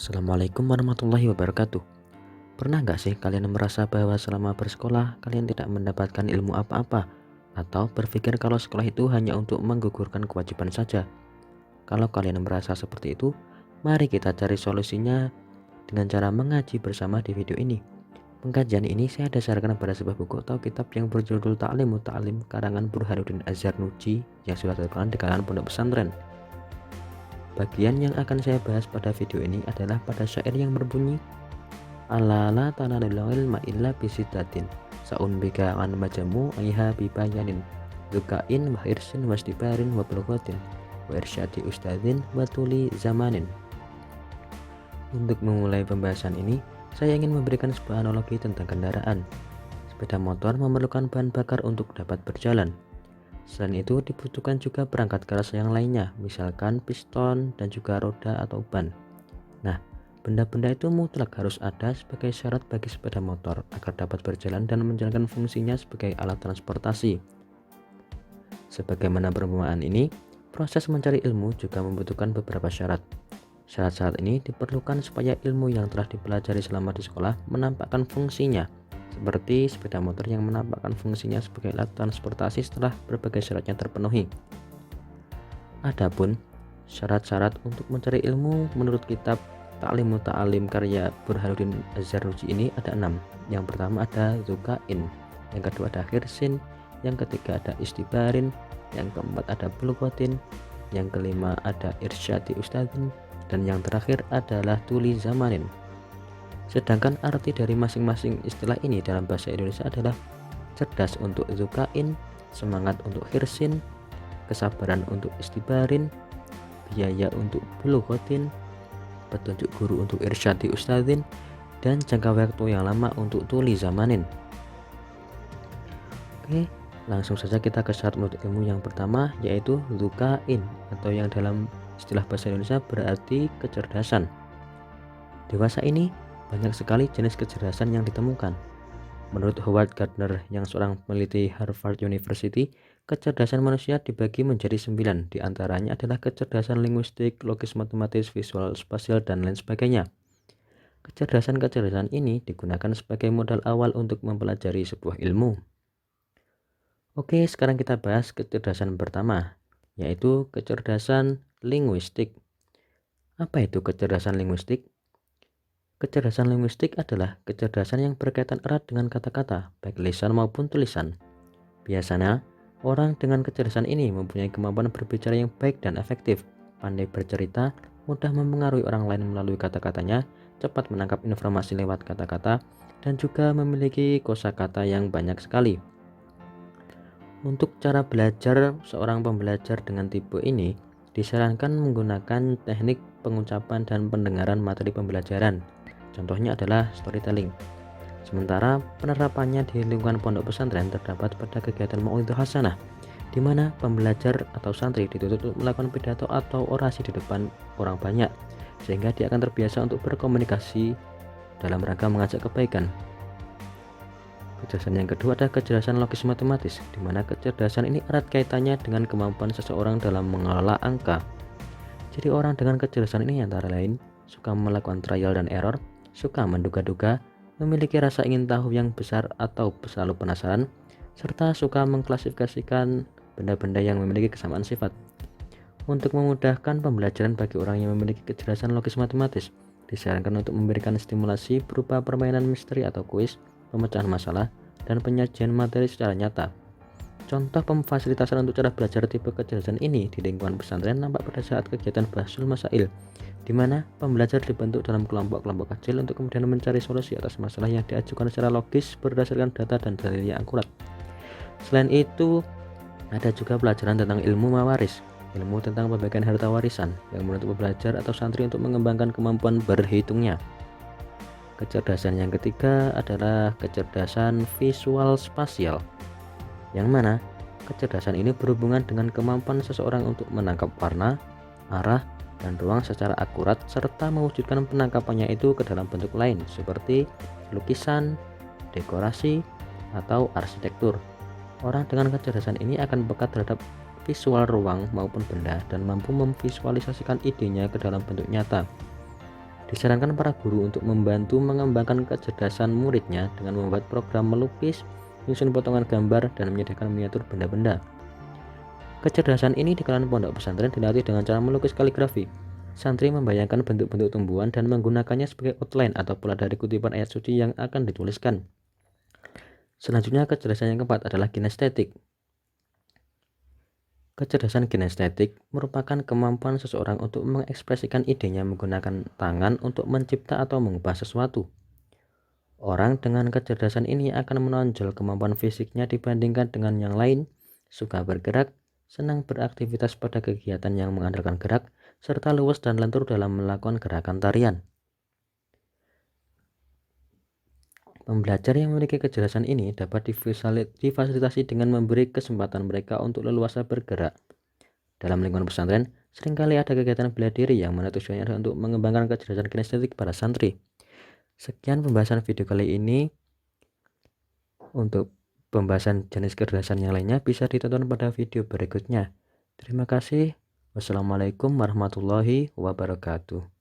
Assalamualaikum warahmatullahi wabarakatuh. Pernah nggak sih kalian merasa bahwa selama bersekolah kalian tidak mendapatkan ilmu apa-apa? Atau berpikir kalau sekolah itu hanya untuk menggugurkan kewajiban saja? Kalau kalian merasa seperti itu, mari kita cari solusinya dengan cara mengaji bersama di video ini. Pengkajian ini saya dasarkan pada sebuah buku atau kitab yang berjudul Ta'lim Muta'alim karangan Burhanuddin Az-Zarnuji yang sudah terkenal di kalangan pondok pesantren. Bagian yang akan saya bahas pada video ini adalah pada syair yang berbunyi ala la tanalul ilma illa bisittatin saunbika an majamu aiha bibayanin dukain wa irsin wasdibarin wa bulghatin wa irsyadi ustadzin wa tuli zamanin. Untuk memulai pembahasan ini, saya ingin memberikan sebuah analogi tentang kendaraan. Sepeda motor memerlukan bahan bakar untuk dapat berjalan. Selain itu dibutuhkan juga perangkat keras yang lainnya, misalkan piston dan juga roda atau ban. Nah, benda-benda itu mutlak harus ada sebagai syarat bagi sepeda motor agar dapat berjalan dan menjalankan fungsinya sebagai alat transportasi. Sebagaimana perumpamaan ini, proses mencari ilmu juga membutuhkan beberapa syarat. Syarat-syarat ini diperlukan supaya ilmu yang telah dipelajari selama di sekolah menampakkan fungsinya, seperti sepeda motor yang menampakkan fungsinya sebagai alat transportasi setelah berbagai syaratnya terpenuhi. Adapun syarat-syarat untuk mencari ilmu menurut kitab Ta'lim Muta'alim karya Burhanuddin Az-Zarnuji ini ada 6. Yang pertama ada zukain, yang kedua ada hirsin, yang ketiga ada istibarin, yang keempat ada bulghatin, yang kelima ada irsyadi ustadzin, dan yang terakhir adalah tuli zamanin. Sedangkan arti dari masing-masing istilah ini dalam bahasa Indonesia adalah cerdas untuk zukain, semangat untuk hirsin, kesabaran untuk istibarin, biaya untuk bulghatin, petunjuk guru untuk irsyadi ustadzin, dan jangka waktu yang lama untuk tuli zamanin. Oke, langsung saja kita ke syarat menuntut ilmu yang pertama, yaitu zukain, atau yang dalam istilah bahasa Indonesia berarti kecerdasan. Dewasa ini banyak sekali jenis kecerdasan yang ditemukan. Menurut Howard Gardner yang seorang peneliti Harvard University, kecerdasan manusia dibagi menjadi 9. Di antaranya adalah kecerdasan linguistik, logis matematis, visual, spasial, dan lain sebagainya. Kecerdasan-kecerdasan ini digunakan sebagai modal awal untuk mempelajari sebuah ilmu. Oke, sekarang kita bahas kecerdasan pertama, yaitu kecerdasan linguistik. Apa itu kecerdasan linguistik? Kecerdasan linguistik adalah kecerdasan yang berkaitan erat dengan kata-kata, baik lisan maupun tulisan. Biasanya, orang dengan kecerdasan ini mempunyai kemampuan berbicara yang baik dan efektif, pandai bercerita, mudah mempengaruhi orang lain melalui kata-katanya, cepat menangkap informasi lewat kata-kata, dan juga memiliki kosakata yang banyak sekali. Untuk cara belajar seorang pembelajar dengan tipe ini, disarankan menggunakan teknik pengucapan dan pendengaran materi pembelajaran. Contohnya adalah storytelling. Sementara penerapannya di lingkungan pondok pesantren terdapat pada kegiatan mau'idhah hasanah, di mana pembelajar atau santri dituntut untuk melakukan pidato atau orasi di depan orang banyak, sehingga dia akan terbiasa untuk berkomunikasi dalam rangka mengajak kebaikan. Kecerdasan yang kedua adalah kecerdasan logis matematis, di mana kecerdasan ini erat kaitannya dengan kemampuan seseorang dalam mengelola angka. Jadi orang dengan kecerdasan ini antara lain suka melakukan trial dan error, suka menduga-duga, memiliki rasa ingin tahu yang besar atau selalu penasaran, serta suka mengklasifikasikan benda-benda yang memiliki kesamaan sifat. Untuk memudahkan pembelajaran bagi orang yang memiliki kecerdasan logis matematis, disarankan untuk memberikan stimulasi berupa permainan misteri atau kuis, pemecahan masalah, dan penyajian materi secara nyata. Contoh pemfasilitasan untuk cara belajar tipe kecerdasan ini di lingkungan pesantren nampak pada saat kegiatan Bahsul Masail, di mana pembelajar dibentuk dalam kelompok-kelompok kecil untuk kemudian mencari solusi atas masalah yang diajukan secara logis berdasarkan data dan dalil yang akurat. Selain itu, ada juga pelajaran tentang ilmu mawaris, ilmu tentang pembagian harta warisan, yang menuntut pembelajar atau santri untuk mengembangkan kemampuan berhitungnya. Kecerdasan yang ketiga adalah kecerdasan visual spasial, yang mana kecerdasan ini berhubungan dengan kemampuan seseorang untuk menangkap warna, arah, dan ruang secara akurat serta mewujudkan penangkapannya itu ke dalam bentuk lain seperti lukisan, dekorasi, atau arsitektur. Orang dengan kecerdasan ini akan peka terhadap visual ruang maupun benda dan mampu memvisualisasikan idenya ke dalam bentuk nyata. Disarankan para guru untuk membantu mengembangkan kecerdasan muridnya dengan membuat program melukis, menyusun potongan gambar, dan menyediakan miniatur benda-benda. Kecerdasan ini di kalangan pondok pesantren dilatih dengan cara melukis kaligrafi. Santri membayangkan bentuk-bentuk tumbuhan dan menggunakannya sebagai outline atau pola dari kutipan ayat suci yang akan dituliskan. Selanjutnya, kecerdasan yang keempat adalah kinestetik. Kecerdasan kinestetik merupakan kemampuan seseorang untuk mengekspresikan idenya menggunakan tangan untuk mencipta atau mengubah sesuatu. Orang dengan kecerdasan ini akan menonjol kemampuan fisiknya dibandingkan dengan yang lain, suka bergerak, senang beraktivitas pada kegiatan yang mengandalkan gerak, serta luwes dan lentur dalam melakukan gerakan tarian. Pembelajar yang memiliki kecerdasan ini dapat difasilitasi dengan memberi kesempatan mereka untuk leluasa bergerak. Dalam lingkungan pesantren, seringkali ada kegiatan bela diri yang mana tujuannya adalah untuk mengembangkan kecerdasan kinestetik para santri. Sekian pembahasan video kali ini. Untuk pembahasan jenis kecerdasan yang lainnya bisa ditonton pada video berikutnya. Terima kasih. Wassalamualaikum warahmatullahi wabarakatuh.